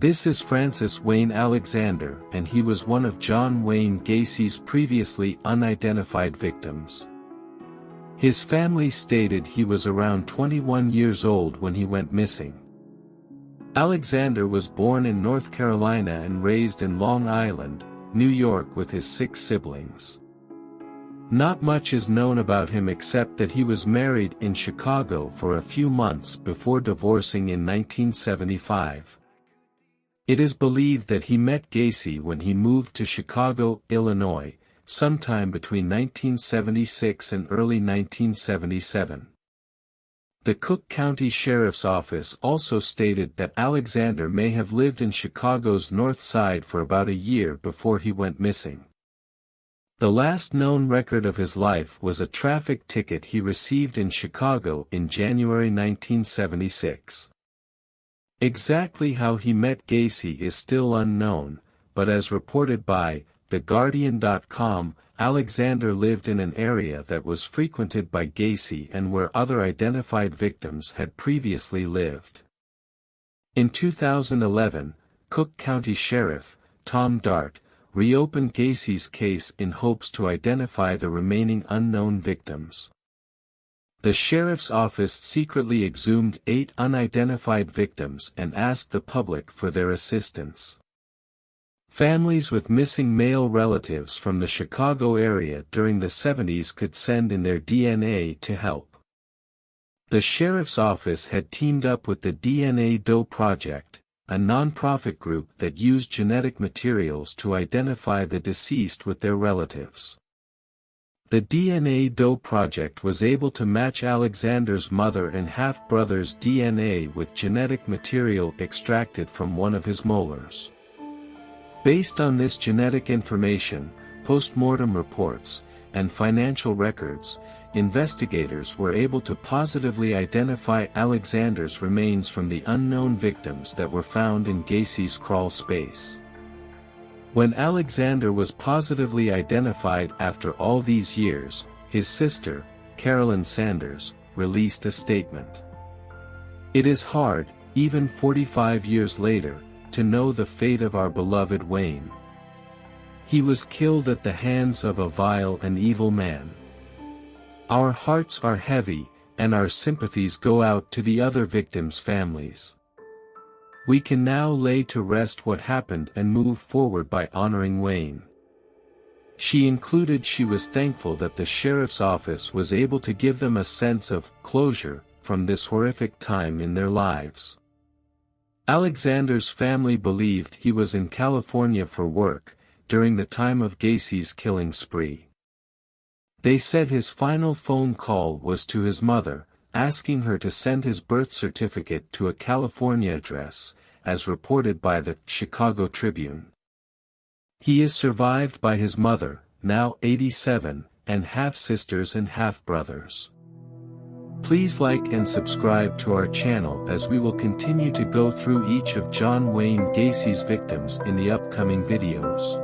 This is Francis Wayne Alexander, and he was one of John Wayne Gacy's previously unidentified victims. His family stated he was around 21 years old when he went missing. Alexander was born in North Carolina and raised in Long Island, New York with his 6 siblings. Not much is known about him except that he was married in Chicago for a few months before divorcing in 1975. It is believed that he met Gacy when he moved to Chicago, Illinois, sometime between 1976 and early 1977. The Cook County Sheriff's Office also stated that Alexander may have lived in Chicago's North Side for about a year before he went missing. The last known record of his life was a traffic ticket he received in Chicago in January 1976. Exactly how he met Gacy is still unknown, but as reported by TheGuardian.com, Alexander lived in an area that was frequented by Gacy and where other identified victims had previously lived. In 2011, Cook County Sheriff Tom Dart reopened Gacy's case in hopes to identify the remaining unknown victims. The sheriff's office secretly exhumed 8 unidentified victims and asked the public for their assistance. Families with missing male relatives from the Chicago area during the 70s could send in their DNA to help. The sheriff's office had teamed up with the DNA Doe Project, a non-profit group that used genetic materials to identify the deceased with their relatives. The DNA Doe Project was able to match Alexander's mother and half-brother's DNA with genetic material extracted from one of his molars. Based on this genetic information, post-mortem reports, and financial records, investigators were able to positively identify Alexander's remains from the unknown victims that were found in Gacy's crawl space. When Alexander was positively identified after all these years, his sister, Carolyn Sanders, released a statement. "It is hard, even 45 years later, to know the fate of our beloved Wayne. He was killed at the hands of a vile and evil man. Our hearts are heavy, and our sympathies go out to the other victims' families. We can now lay to rest what happened and move forward by honoring Wayne." She included she was thankful that the sheriff's office was able to give them a sense of closure from this horrific time in their lives. Alexander's family believed he was in California for work during the time of Gacy's killing spree. They said his final phone call was to his mother, asking her to send his birth certificate to a California address, as reported by the Chicago Tribune. He is survived by his mother, now 87, and half-sisters and half-brothers. Please like and subscribe to our channel as we will continue to go through each of John Wayne Gacy's victims in the upcoming videos.